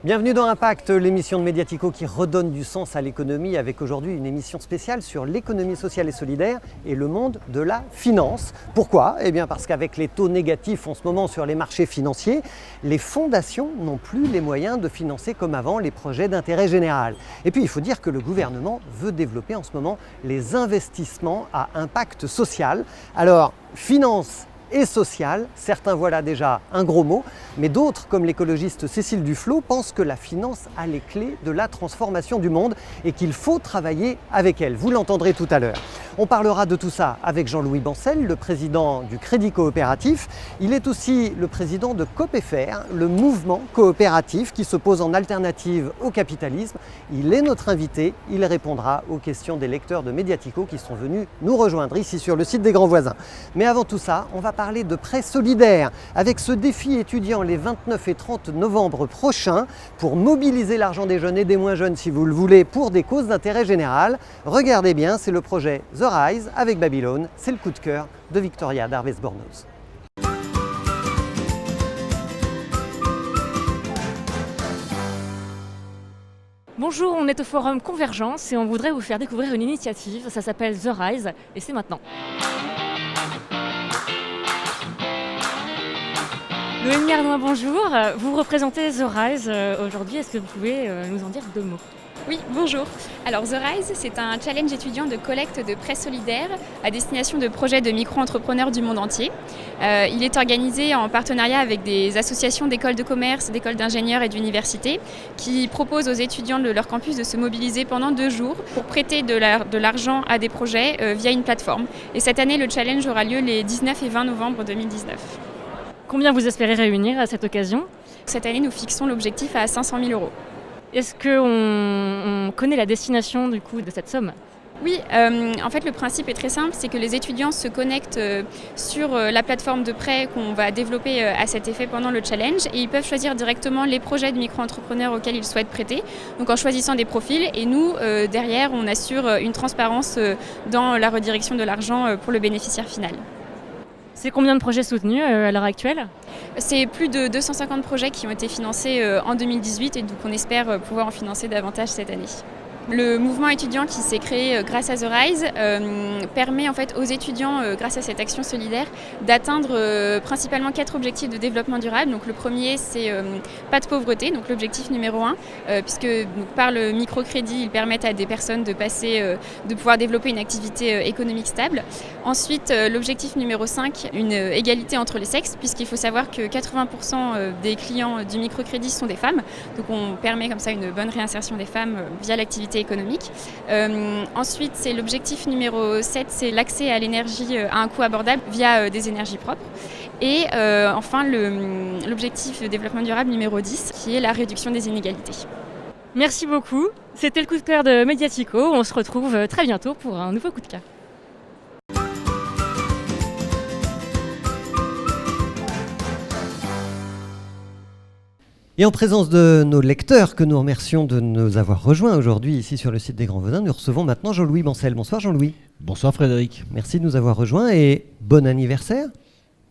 Bienvenue dans Impact, l'émission de Mediatico qui redonne du sens à l'économie avec aujourd'hui une émission spéciale sur l'économie sociale et solidaire et le monde de la finance. Pourquoi ? Eh bien parce qu'avec les taux négatifs en ce moment sur les marchés financiers, les fondations n'ont plus les moyens de financer comme avant les projets d'intérêt général. Et puis il faut dire que le gouvernement veut développer en ce moment les investissements à impact social. Alors, finance et social, certains voient là déjà un gros mot, mais d'autres, comme l'écologiste Cécile Duflot, pensent que la finance a les clés de la transformation du monde et qu'il faut travailler avec elle. Vous l'entendrez tout à l'heure. On parlera de tout ça avec Jean-Louis Bancel, le président du Crédit Coopératif. Il est aussi le président de Copéfer, le mouvement coopératif qui se pose en alternative au capitalisme. Il est notre invité, il répondra aux questions des lecteurs de Mediatico qui sont venus nous rejoindre ici sur le site des Grands Voisins. Mais avant tout ça, on va parler de prêt solidaire avec ce défi étudiant les 29 et 30 novembre prochains pour mobiliser l'argent des jeunes et des moins jeunes si vous le voulez pour des causes d'intérêt général. Regardez bien, c'est le projet The Rise avec Babylone, c'est le coup de cœur de Victoria Darvez-Bornoz. Bonjour, on est au forum Convergence et on voudrait vous faire découvrir une initiative, ça s'appelle The Rise et c'est maintenant. Noémie Arnois, bonjour. Vous représentez The Rise aujourd'hui. Est-ce que vous pouvez nous en dire deux mots ? Oui, bonjour. Alors The Rise, c'est un challenge étudiant de collecte de prêts solidaires à destination de projets de micro-entrepreneurs du monde entier. Il est organisé en partenariat avec des associations d'écoles de commerce, d'écoles d'ingénieurs et d'universités qui proposent aux étudiants de leur campus de se mobiliser pendant 2 jours pour prêter de l'argent à des projets via une plateforme. Et cette année, le challenge aura lieu les 19 et 20 novembre 2019. Combien vous espérez réunir à cette occasion ? Cette année, nous fixons l'objectif à 500 000 €. Est-ce qu'on connaît la destination du coup de cette somme ? Oui, en fait le principe est très simple, c'est que les étudiants se connectent sur la plateforme de prêt qu'on va développer à cet effet pendant le challenge et ils peuvent choisir directement les projets de micro-entrepreneurs auxquels ils souhaitent prêter, donc en choisissant des profils et nous, derrière, on assure une transparence dans la redirection de l'argent pour le bénéficiaire final. C'est combien de projets soutenus à l'heure actuelle ? C'est plus de 250 projets qui ont été financés en 2018 et donc on espère pouvoir en financer davantage cette année. Le mouvement étudiant qui s'est créé grâce à The Rise permet en fait aux étudiants, grâce à cette action solidaire, d'atteindre principalement 4 objectifs de développement durable. Donc le premier, c'est pas de pauvreté, donc l'objectif numéro 1, puisque donc, par le microcrédit, ils permettent à des personnes de pouvoir développer une activité économique stable. Ensuite, l'objectif numéro 5, une égalité entre les sexes, puisqu'il faut savoir que 80% des clients du microcrédit sont des femmes. Donc on permet comme ça une bonne réinsertion des femmes via l'activité économique. Ensuite, c'est l'objectif numéro 7, c'est l'accès à l'énergie à un coût abordable via des énergies propres. Et enfin, l'objectif de développement durable numéro 10, qui est la réduction des inégalités. Merci beaucoup. C'était le coup de cœur de Mediatico. On se retrouve très bientôt pour un nouveau coup de cœur. Et en présence de nos lecteurs, que nous remercions de nous avoir rejoints aujourd'hui ici sur le site des Grands Voisins, nous recevons maintenant Jean-Louis Bancel. Bonsoir Jean-Louis. Bonsoir Frédéric. Merci de nous avoir rejoints et bon anniversaire.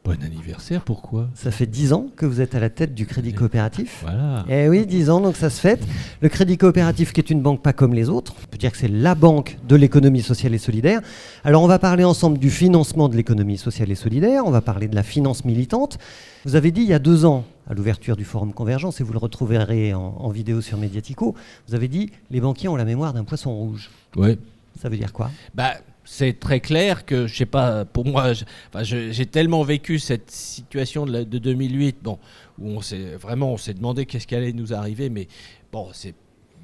Bon anniversaire, pourquoi ? Ça fait 10 ans que vous êtes à la tête du Crédit Coopératif. Voilà. Eh oui, 10 ans, donc ça se fête. Le Crédit Coopératif qui est une banque pas comme les autres. On peut dire que c'est la banque de l'économie sociale et solidaire. Alors on va parler ensemble du financement de l'économie sociale et solidaire. On va parler de la finance militante. Vous avez dit il y a 2 ans, à l'ouverture du forum Convergence, et vous le retrouverez en vidéo sur Mediatico, vous avez dit les banquiers ont la mémoire d'un poisson rouge. Ouais. Ça veut dire quoi ? C'est très clair que, je sais pas, pour moi, j'ai tellement vécu cette situation de 2008, où on s'est demandé qu'est-ce qui allait nous arriver, mais bon, c'est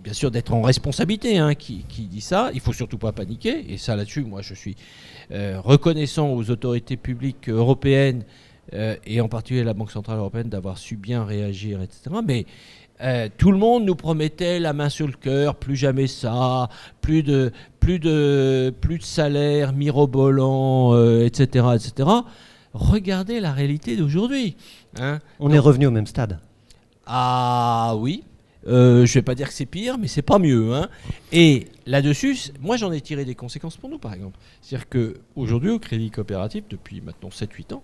bien sûr d'être en responsabilité qui dit ça. Il faut surtout pas paniquer, et ça là-dessus, moi, je suis reconnaissant aux autorités publiques européennes et en particulier la Banque centrale européenne d'avoir su bien réagir, etc. Mais tout le monde nous promettait la main sur le cœur, plus jamais ça, plus de salaire mirobolant, etc., etc. Regardez la réalité d'aujourd'hui. On est revenu au même stade. Ah oui. Je vais pas dire que c'est pire, mais c'est pas mieux. Et là-dessus, moi j'en ai tiré des conséquences pour nous, par exemple. C'est-à-dire qu'aujourd'hui, au Crédit Coopératif, depuis maintenant 7-8 ans,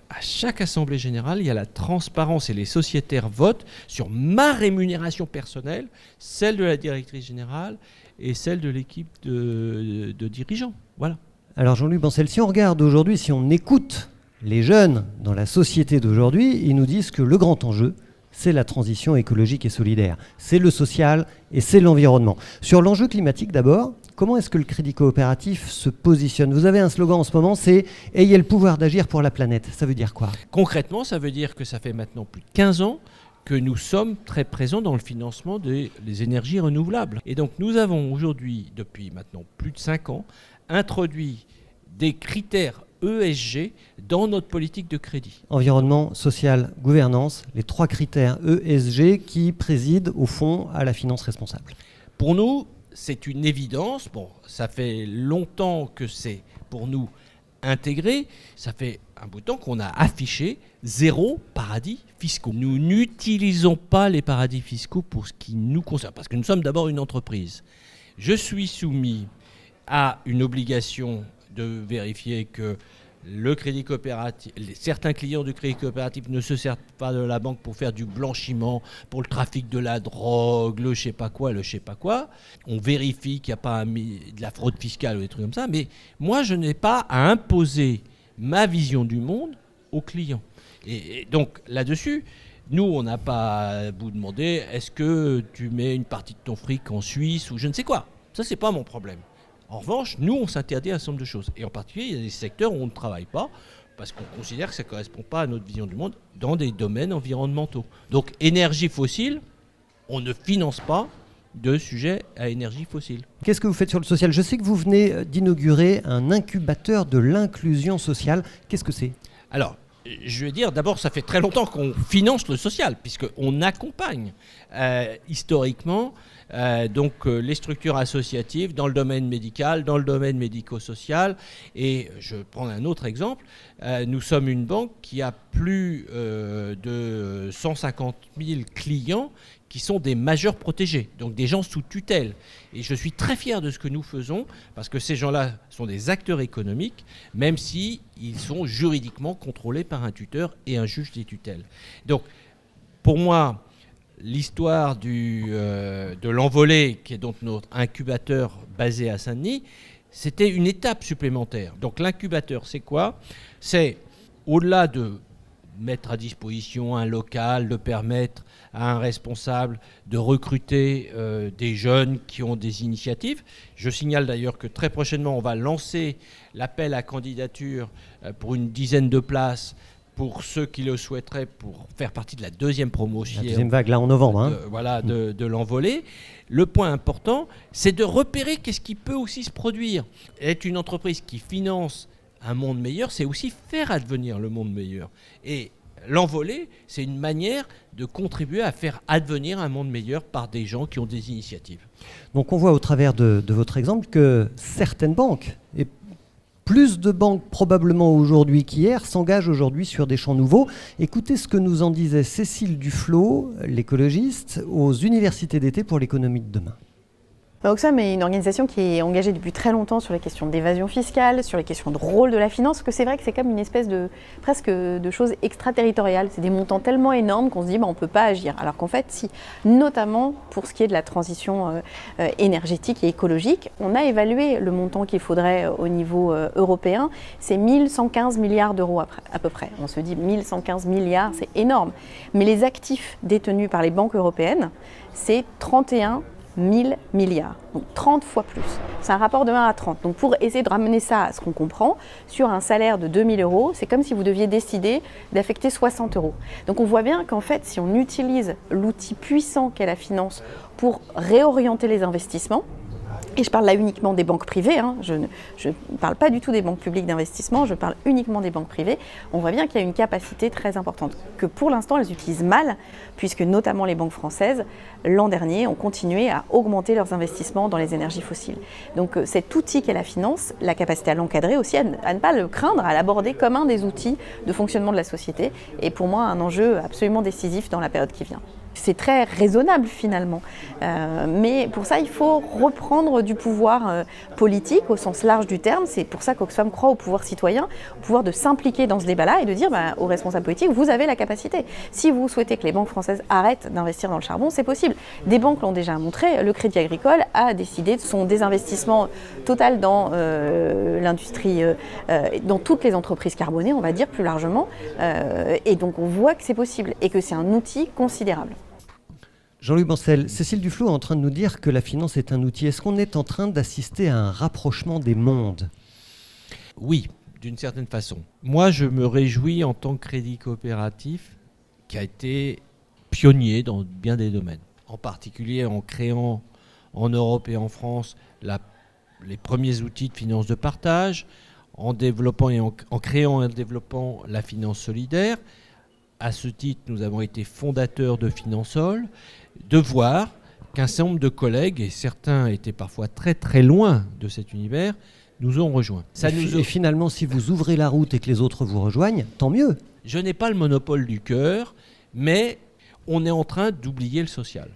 à chaque assemblée générale, il y a la transparence et les sociétaires votent sur ma rémunération personnelle, celle de la directrice générale et celle de l'équipe de dirigeants. Voilà. Alors Jean-Luc Bancel, si on regarde aujourd'hui, si on écoute les jeunes dans la société d'aujourd'hui, ils nous disent que le grand enjeu, c'est la transition écologique et solidaire. C'est le social et c'est l'environnement. Sur l'enjeu climatique d'abord, comment est-ce que le Crédit Coopératif se positionne ? Vous avez un slogan en ce moment, c'est « Ayez le pouvoir d'agir pour la planète ». Ça veut dire quoi ? Concrètement, ça veut dire que ça fait maintenant plus de 15 ans que nous sommes très présents dans le financement des énergies renouvelables. Et donc nous avons aujourd'hui, depuis maintenant plus de 5 ans, introduit des critères ESG dans notre politique de crédit. Environnement, social, gouvernance, les 3 critères ESG qui président au fond à la finance responsable. Pour nous, c'est une évidence. Bon, ça fait longtemps que c'est pour nous intégré. Ça fait un bout de temps qu'on a affiché 0 paradis fiscaux. Nous n'utilisons pas les paradis fiscaux pour ce qui nous concerne, parce que nous sommes d'abord une entreprise. Je suis soumis à une obligation de vérifier que le crédit coopératif, certains clients du crédit coopératif ne se servent pas de la banque pour faire du blanchiment, pour le trafic de la drogue, le je sais pas quoi. On vérifie qu'il n'y a pas de la fraude fiscale ou des trucs comme ça. Mais moi, je n'ai pas à imposer ma vision du monde aux clients. Et donc là-dessus, nous, on n'a pas à vous demander est-ce que tu mets une partie de ton fric en Suisse ou je ne sais quoi. Ça, c'est pas mon problème. En revanche, nous, on s'interdit un certain nombre de choses. Et en particulier, il y a des secteurs où on ne travaille pas parce qu'on considère que ça ne correspond pas à notre vision du monde dans des domaines environnementaux. Donc, énergie fossile, on ne finance pas de sujets à énergie fossile. Qu'est-ce que vous faites sur le social ? Je sais que vous venez d'inaugurer un incubateur de l'inclusion sociale. Qu'est-ce que c'est ? Alors, je vais dire, d'abord, ça fait très longtemps qu'on finance le social, puisqu'on accompagne historiquement les structures associatives dans le domaine médical, dans le domaine médico-social. Et je prends un autre exemple. Nous sommes une banque qui a plus de 150 000 clients qui sont des majeurs protégés, donc des gens sous tutelle. Et je suis très fier de ce que nous faisons, parce que ces gens-là sont des acteurs économiques, même s'ils sont juridiquement contrôlés par un tuteur et un juge des tutelles. Donc, pour moi, l'histoire de l'Envolée, qui est donc notre incubateur basé à Saint-Denis, c'était une étape supplémentaire. Donc l'incubateur, c'est quoi ? C'est, au-delà de mettre à disposition un local, de permettre à un responsable de recruter des jeunes qui ont des initiatives. Je signale d'ailleurs que très prochainement, on va lancer l'appel à candidature pour une dizaine de places pour ceux qui le souhaiteraient pour faire partie de la deuxième promotion. La deuxième vague, là, en novembre. De l'Envolée. Le point important, c'est de repérer qu'est-ce qui peut aussi se produire. Être une entreprise qui finance un monde meilleur, c'est aussi faire advenir le monde meilleur. Et l'Envolée, c'est une manière de contribuer à faire advenir un monde meilleur par des gens qui ont des initiatives. Donc on voit au travers de votre exemple que certaines banques, et plus de banques probablement aujourd'hui qu'hier, s'engagent aujourd'hui sur des champs nouveaux. Écoutez ce que nous en disait Cécile Duflot, l'écologiste, aux universités d'été pour l'économie de demain. Oxfam est une organisation qui est engagée depuis très longtemps sur les questions d'évasion fiscale, sur les questions de rôle de la finance, parce que c'est vrai que c'est comme une espèce de presque de choses extraterritoriales. C'est des montants tellement énormes qu'on se dit on ne peut pas agir. Alors qu'en fait, si, notamment pour ce qui est de la transition énergétique et écologique, on a évalué le montant qu'il faudrait au niveau européen, c'est 1115 milliards d'euros à peu près. On se dit 1115 milliards, c'est énorme. Mais les actifs détenus par les banques européennes, c'est 31 000 milliards, donc 30 fois plus. C'est un rapport de 1 à 30. Donc pour essayer de ramener ça à ce qu'on comprend, sur un salaire de 2 000 euros, c'est comme si vous deviez décider d'affecter 60 euros. Donc on voit bien qu'en fait, si on utilise l'outil puissant qu'est la finance pour réorienter les investissements, et je parle là uniquement des banques privées, je ne parle pas du tout des banques publiques d'investissement, je parle uniquement des banques privées. On voit bien qu'il y a une capacité très importante, que pour l'instant elles utilisent mal, puisque notamment les banques françaises, l'an dernier, ont continué à augmenter leurs investissements dans les énergies fossiles. Donc cet outil qu'est la finance, la capacité à l'encadrer aussi, à ne pas le craindre, à l'aborder comme un des outils de fonctionnement de la société, est pour moi un enjeu absolument décisif dans la période qui vient. C'est très raisonnable finalement. Mais pour ça, il faut reprendre du pouvoir politique au sens large du terme. C'est pour ça qu'Oxfam croit au pouvoir citoyen, au pouvoir de s'impliquer dans ce débat-là et de dire aux responsables politiques, vous avez la capacité. Si vous souhaitez que les banques françaises arrêtent d'investir dans le charbon, c'est possible. Des banques l'ont déjà montré. Le Crédit Agricole a décidé de son désinvestissement total dans l'industrie, dans toutes les entreprises carbonées, on va dire plus largement. Et donc on voit que c'est possible et que c'est un outil considérable. Jean-Luc Bancel, Cécile Duflot est en train de nous dire que la finance est un outil. Est-ce qu'on est en train d'assister à un rapprochement des mondes ? Oui, d'une certaine façon. Moi, je me réjouis en tant que crédit coopératif qui a été pionnier dans bien des domaines. En particulier en créant en Europe et en France les premiers outils de finance de partage, en développant et en créant et en développant la finance solidaire. À ce titre, nous avons été fondateurs de Finansol, de voir qu'un certain nombre de collègues, et certains étaient parfois très très loin de cet univers, nous ont rejoints. Et finalement, si vous ouvrez la route et que les autres vous rejoignent, tant mieux. Je n'ai pas le monopole du cœur, mais on est en train d'oublier le social.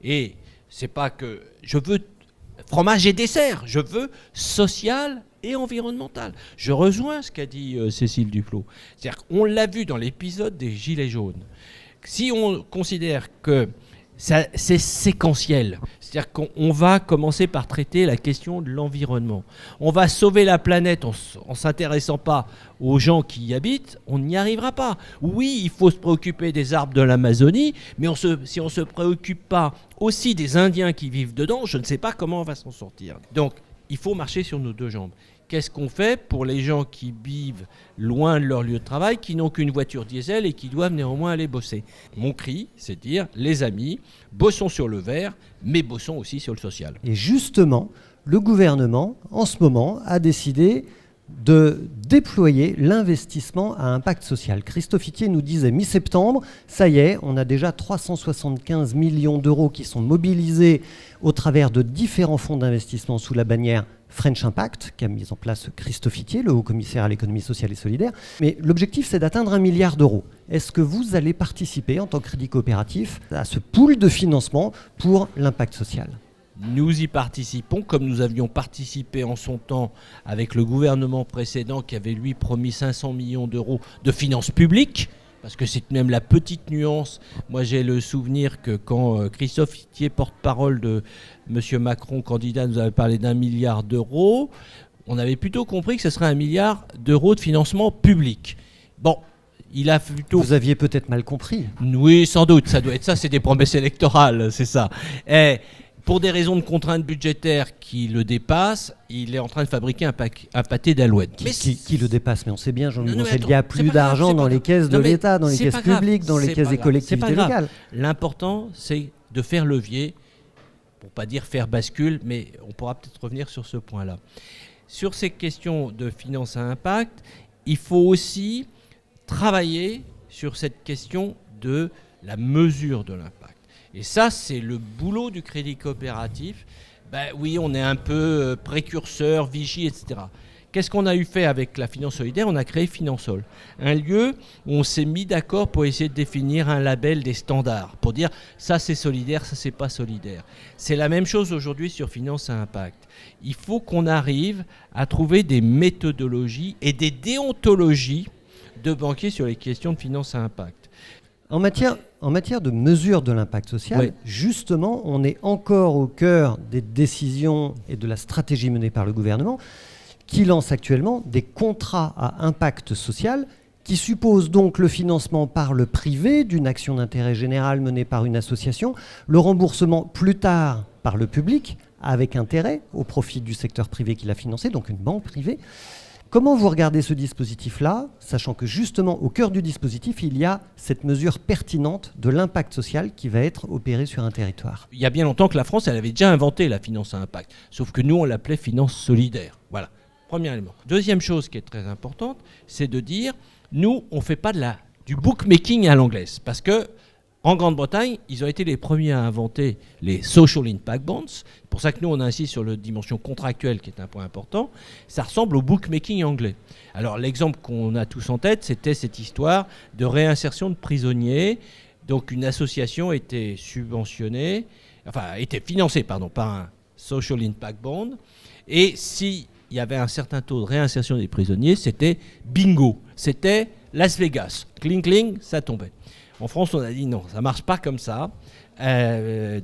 Et c'est pas que je veux fromage et dessert, je veux social et environnemental. Je rejoins ce qu'a dit Cécile Duflot. C'est-à-dire qu'on l'a vu dans l'épisode des Gilets jaunes. Si on considère que c'est séquentiel, c'est-à-dire qu'on va commencer par traiter la question de l'environnement. On va sauver la planète en ne s'intéressant pas aux gens qui y habitent, on n'y arrivera pas. Oui, il faut se préoccuper des arbres de l'Amazonie, mais si on ne se préoccupe pas aussi des Indiens qui vivent dedans, je ne sais pas comment on va s'en sortir. Donc, il faut marcher sur nos deux jambes. Qu'est-ce qu'on fait pour les gens qui vivent loin de leur lieu de travail, qui n'ont qu'une voiture diesel et qui doivent néanmoins aller bosser ? Mon cri, c'est de dire, les amis, bossons sur le vert, mais bossons aussi sur le social. Et justement, le gouvernement, en ce moment, a décidé de déployer l'investissement à impact social. Christophe Itier nous disait mi-septembre, ça y est, on a déjà 375 millions d'euros qui sont mobilisés au travers de différents fonds d'investissement sous la bannière French Impact, qu'a mis en place Christophe Itier, le haut-commissaire à l'économie sociale et solidaire. Mais l'objectif, c'est d'atteindre 1 milliard d'euros. Est-ce que vous allez participer, en tant que crédit coopératif, à ce pool de financement pour l'impact social ? Nous y participons, comme nous avions participé en son temps avec le gouvernement précédent qui avait, lui, promis 500 millions d'euros de finances publiques, parce que c'est même la petite nuance. Moi, j'ai le souvenir que quand Christophe Itier, porte-parole de M. Macron, candidat, nous avait parlé d'1 milliard d'euros, on avait plutôt compris que ce serait 1 milliard d'euros de financement public. Bon, il a plutôt... Vous aviez peut-être mal compris. Oui, sans doute, ça doit être ça, c'est des promesses électorales, c'est ça. Pour des raisons de contraintes budgétaires qui le dépassent, il est en train de fabriquer un pâté d'alouettes. Qui le dépasse ? Mais on sait bien, Jean-Luc Bancel, il n'y a plus d'argent dans les caisses de l'État, dans les caisses publiques, dans les caisses des collectivités locales. L'important, c'est de faire levier, pour ne pas dire faire bascule, mais on pourra peut-être revenir sur ce point-là. Sur ces questions de finance à impact, il faut aussi travailler sur cette question de la mesure de l'impact. Et ça, c'est le boulot du crédit coopératif. Oui, on est un peu précurseur, vigie, etc. Qu'est-ce qu'on a eu fait avec la finance solidaire ? On a créé Finansol, un lieu où on s'est mis d'accord pour essayer de définir un label, des standards, pour dire ça c'est solidaire, ça c'est pas solidaire. C'est la même chose aujourd'hui sur finance à impact. Il faut qu'on arrive à trouver des méthodologies et des déontologies de banquiers sur les questions de finance à impact. En matière de mesure de l'impact social, oui. Justement, on est encore au cœur des décisions et de la stratégie menée par le gouvernement qui lance actuellement des contrats à impact social qui supposent donc le financement par le privé d'une action d'intérêt général menée par une association, le remboursement plus tard par le public avec intérêt au profit du secteur privé qui l'a financé, donc une banque privée. Comment vous regardez ce dispositif-là, sachant que justement au cœur du dispositif, il y a cette mesure pertinente de l'impact social qui va être opérée sur un territoire ? Il y a bien longtemps que la France, elle avait déjà inventé la finance à impact, sauf que nous, on l'appelait finance solidaire. Voilà, premier élément. Deuxième chose qui est très importante, c'est de dire, nous, on ne fait pas du bookmaking à l'anglaise, parce que en Grande-Bretagne, ils ont été les premiers à inventer les Social Impact Bonds. C'est pour ça que nous, on insiste sur la dimension contractuelle qui est un point important. Ça ressemble au bookmaking anglais. Alors, l'exemple qu'on a tous en tête, c'était cette histoire de réinsertion de prisonniers Donc une association était financée par un Social Impact Bond. Et s'il y avait un certain taux de réinsertion des prisonniers, c'était bingo. C'était Las Vegas. Cling, cling, ça tombait. En France, on a dit non, ça ne marche pas comme ça.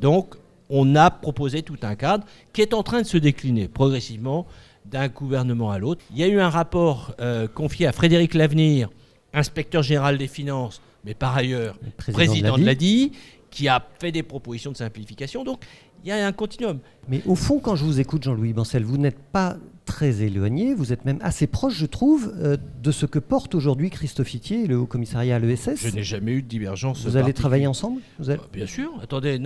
Donc, on a proposé tout un cadre qui est en train de se décliner progressivement d'un gouvernement à l'autre. Il y a eu un rapport confié à Frédéric Lavenir, inspecteur général des finances, mais par ailleurs président de l'ADI, qui a fait des propositions de simplification. Donc, il y a un continuum. Mais au fond, quand je vous écoute, Jean-Louis Bancel, vous n'êtes pas très éloigné, vous êtes même assez proche, je trouve, de ce que porte aujourd'hui Christophe Ithier et le Haut Commissariat à l'ESS. Je n'ai jamais eu de divergence. Vous allez travailler ensemble ? Bien sûr. Attendez,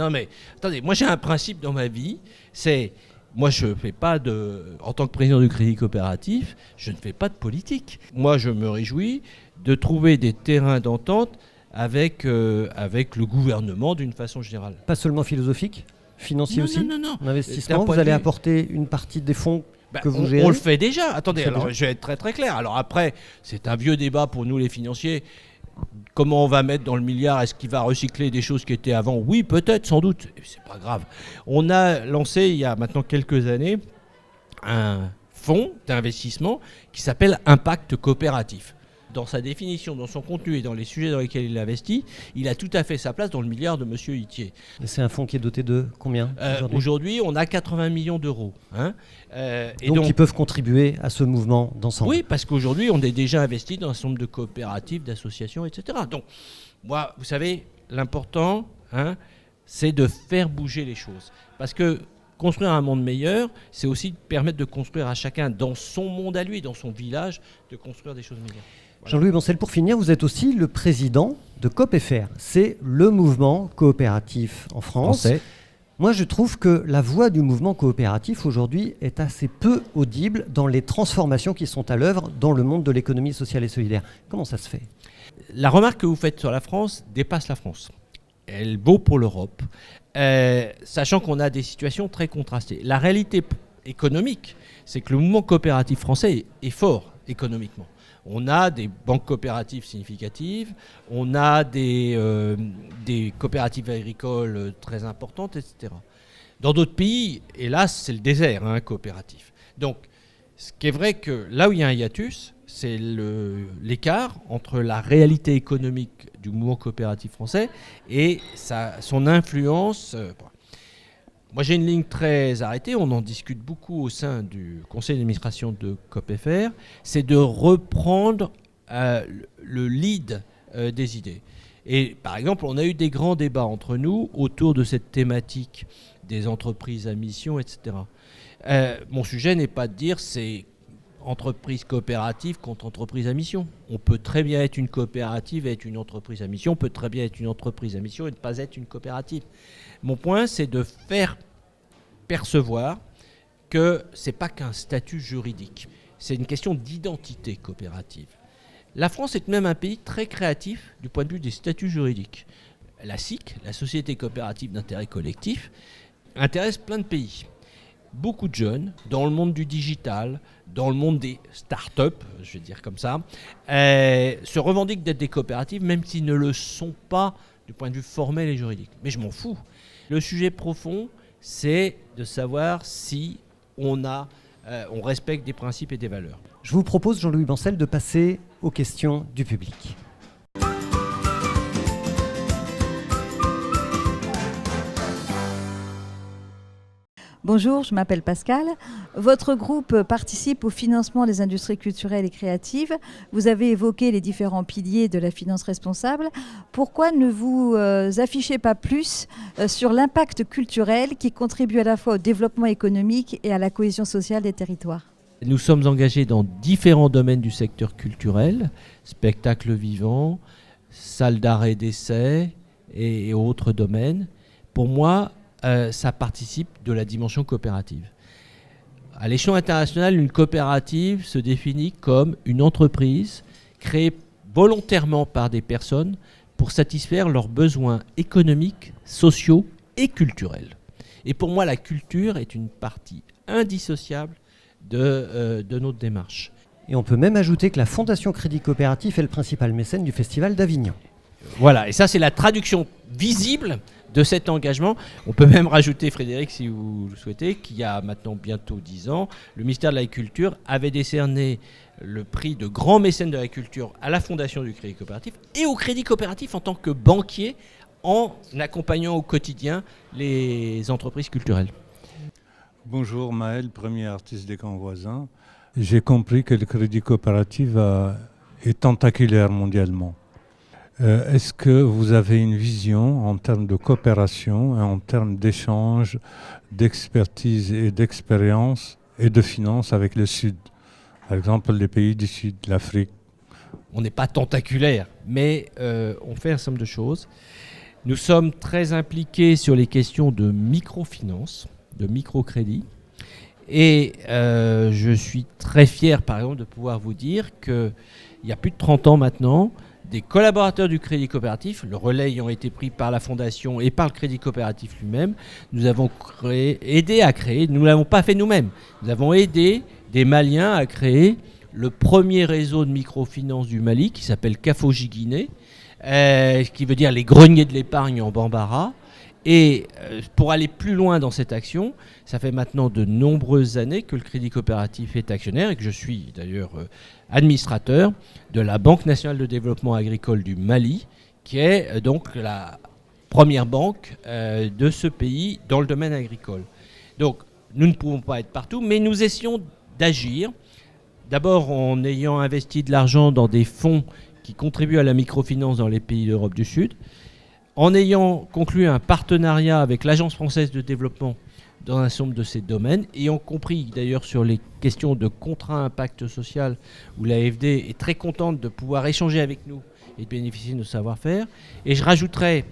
moi j'ai un principe dans ma vie, c'est... Moi, je fais pas en tant que président du Crédit Coopératif, je ne fais pas de politique. Moi, je me réjouis de trouver des terrains d'entente avec le gouvernement d'une façon générale. Pas seulement philosophique ? Financier aussi ? Non. Investissement, vous allez apporter une partie des fonds que vous gérez ? On le fait déjà. Attendez, je vais être très très clair. Alors après, c'est un vieux débat pour nous les financiers. Comment on va mettre dans le milliard ? Est-ce qu'il va recycler des choses qui étaient avant ? Oui, peut-être, sans doute. C'est pas grave. On a lancé il y a maintenant quelques années un fonds d'investissement qui s'appelle Impact Coopératif. Dans sa définition, dans son contenu et dans les sujets dans lesquels il investit, il a tout à fait sa place dans le milliard de M. Ithier. Et c'est un fonds qui est doté de combien aujourd'hui, on a 80 millions d'euros. Donc ils peuvent contribuer à ce mouvement d'ensemble. Oui, parce qu'aujourd'hui, on est déjà investi dans un certain nombre de coopératives, d'associations, etc. Donc, moi, vous savez, l'important, c'est de faire bouger les choses. Parce que construire un monde meilleur, c'est aussi permettre de construire à chacun dans son monde à lui, dans son village, de construire des choses meilleures. Voilà. Jean-Louis Bancel, pour finir, vous êtes aussi le président de COOP/FR. C'est le mouvement coopératif en France. Français. Moi, je trouve que la voix du mouvement coopératif aujourd'hui est assez peu audible dans les transformations qui sont à l'œuvre dans le monde de l'économie sociale et solidaire. Comment ça se fait ? La remarque que vous faites sur la France dépasse la France. Elle vaut pour l'Europe, sachant qu'on a des situations très contrastées. La réalité économique, c'est que le mouvement coopératif français est fort économiquement. On a des banques coopératives significatives, on a des coopératives agricoles très importantes, etc. Dans d'autres pays, hélas, c'est le désert coopératif. Donc, ce qui est vrai que là où il y a un hiatus, c'est l'écart entre la réalité économique du mouvement coopératif français et son influence. Moi, j'ai une ligne très arrêtée, on en discute beaucoup au sein du conseil d'administration de COOP/FR, c'est de reprendre le lead des idées. Et par exemple, on a eu des grands débats entre nous autour de cette thématique des entreprises à mission, etc. Mon sujet n'est pas de dire c'est entreprise coopérative contre entreprise à mission. On peut très bien être une coopérative et être une entreprise à mission. On peut très bien être une entreprise à mission et ne pas être une coopérative. Mon point, c'est de faire percevoir que ce n'est pas qu'un statut juridique. C'est une question d'identité coopérative. La France est même un pays très créatif du point de vue des statuts juridiques. La SIC, la Société coopérative d'intérêt collectif, intéresse plein de pays. Beaucoup de jeunes, dans le monde du digital, dans le monde des start-up, je vais dire comme ça, se revendiquent d'être des coopératives, même s'ils ne le sont pas du point de vue formel et juridique. Mais je m'en fous. Le sujet profond, c'est de savoir si on respecte des principes et des valeurs. Je vous propose, Jean-Louis Bancel, de passer aux questions du public. Bonjour, je m'appelle Pascal. Votre groupe participe au financement des industries culturelles et créatives. Vous avez évoqué les différents piliers de la finance responsable. Pourquoi ne vous affichez pas plus sur l'impact culturel qui contribue à la fois au développement économique et à la cohésion sociale des territoires ? Nous sommes engagés dans différents domaines du secteur culturel, spectacles vivants, salles d'art et d'essai et autres domaines. Pour moi, ça participe de la dimension coopérative. À l'échelon international, une coopérative se définit comme une entreprise créée volontairement par des personnes pour satisfaire leurs besoins économiques, sociaux et culturels. Et pour moi, la culture est une partie indissociable de notre démarche. Et on peut même ajouter que la Fondation Crédit Coopératif est le principal mécène du Festival d'Avignon. Voilà, et ça c'est la traduction visible de cet engagement. On peut même rajouter, Frédéric, si vous le souhaitez, qu'il y a maintenant bientôt 10 ans, le ministère de l'Agriculture avait décerné le prix de grand mécène de l'agriculture à la Fondation du Crédit Coopératif et au Crédit Coopératif en tant que banquier en accompagnant au quotidien les entreprises culturelles. Bonjour Maël, premier artiste des Grands Voisins. J'ai compris que le Crédit Coopératif est tentaculaire mondialement. Est-ce que vous avez une vision en termes de coopération et en termes d'échange, d'expertise et d'expérience et de finances avec le Sud? Par exemple, les pays du Sud, l'Afrique. On n'est pas tentaculaire, mais on fait un certain nombre de choses. Nous sommes très impliqués sur les questions de microfinance, de microcrédit. Et je suis très fier, par exemple, de pouvoir vous dire qu'il y a plus de 30 ans maintenant, des collaborateurs du Crédit Coopératif, le relais ayant été pris par la Fondation et par le Crédit Coopératif lui-même, nous avons aidé à créer, nous ne l'avons pas fait nous-mêmes, nous avons aidé des Maliens à créer le premier réseau de microfinance du Mali qui s'appelle Kafoji Guinée, qui veut dire les greniers de l'épargne en bambara. Et pour aller plus loin dans cette action, ça fait maintenant de nombreuses années que le Crédit Coopératif est actionnaire et que je suis d'ailleurs administrateur de la Banque nationale de développement agricole du Mali, qui est donc la première banque de ce pays dans le domaine agricole. Donc nous ne pouvons pas être partout, mais nous essayons d'agir, d'abord en ayant investi de l'argent dans des fonds qui contribuent à la microfinance dans les pays d'Europe du Sud, en ayant conclu un partenariat avec l'Agence française de développement dans un certain nombre de ces domaines, ayant compris d'ailleurs sur les questions de contrat impact social, où l'AFD est très contente de pouvoir échanger avec nous et de bénéficier de nos savoir-faire. Et je rajouterai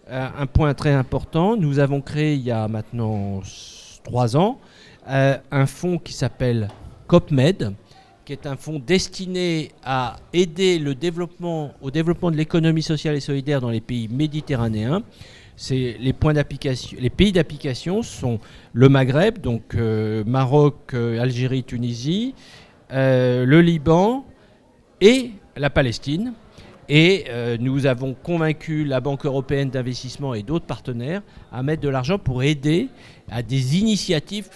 un point très important, nous avons créé il y a maintenant 3 ans un fonds qui s'appelle COPMED, qui est un fonds destiné à aider au développement de l'économie sociale et solidaire dans les pays méditerranéens. Les pays d'application sont le Maghreb, donc Maroc, Algérie, Tunisie, le Liban et la Palestine. Et nous avons convaincu la Banque européenne d'investissement et d'autres partenaires à mettre de l'argent pour aider à des initiatives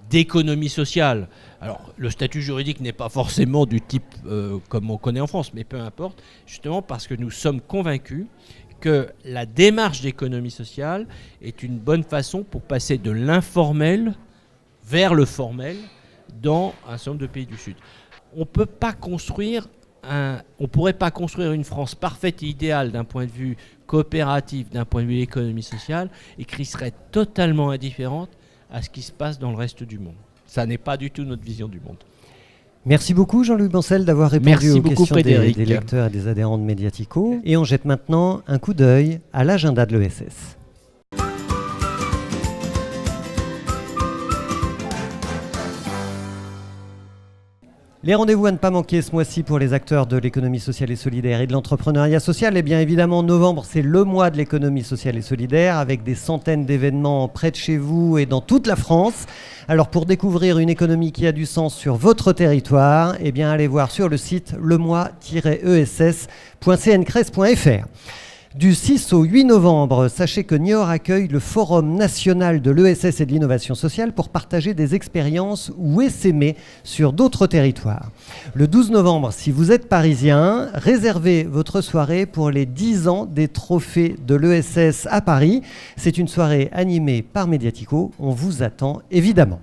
d'économie sociale. Alors, le statut juridique n'est pas forcément du type comme on connaît en France, mais peu importe, justement parce que nous sommes convaincus que la démarche d'économie sociale est une bonne façon pour passer de l'informel vers le formel dans un certain nombre de pays du Sud. On ne pourrait pas construire une France parfaite et idéale d'un point de vue coopératif, d'un point de vue de l'économie sociale, et qui serait totalement indifférente à ce qui se passe dans le reste du monde. Ça n'est pas du tout notre vision du monde. Merci beaucoup Jean-Luc Bancel d'avoir répondu aux questions des lecteurs et des adhérents de Mediatico. Et on jette maintenant un coup d'œil à l'agenda de l'ESS. Les rendez-vous à ne pas manquer ce mois-ci pour les acteurs de l'économie sociale et solidaire et de l'entrepreneuriat social. Et bien évidemment, novembre, c'est le mois de l'économie sociale et solidaire avec des centaines d'événements près de chez vous et dans toute la France. Alors pour découvrir une économie qui a du sens sur votre territoire, eh bien allez voir sur le site lemois-ess.cncres.fr. Du 6 au 8 novembre, sachez que Niort accueille le Forum national de l'ESS et de l'innovation sociale pour partager des expériences ou essaimer sur d'autres territoires. Le 12 novembre, si vous êtes parisien, réservez votre soirée pour les 10 ans des trophées de l'ESS à Paris. C'est une soirée animée par Mediatico. On vous attend évidemment.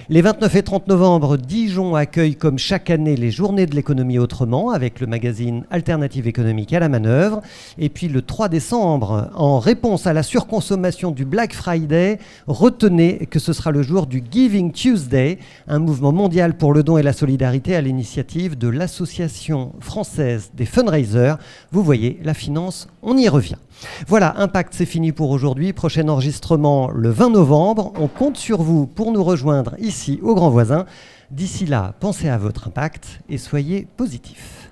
Les 29 et 30 novembre, Dijon accueille comme chaque année les Journées de l'économie autrement avec le magazine Alternative économique à la manœuvre. Et puis le 3 décembre, en réponse à la surconsommation du Black Friday, retenez que ce sera le jour du Giving Tuesday, un mouvement mondial pour le don et la solidarité à l'initiative de l'Association française des fundraisers. Vous voyez, la finance, on y revient. Voilà, Impact, c'est fini pour aujourd'hui. Prochain enregistrement le 20 novembre. On compte sur vous pour nous rejoindre ici au Grand Voisin. D'ici là, pensez à votre impact et soyez positifs.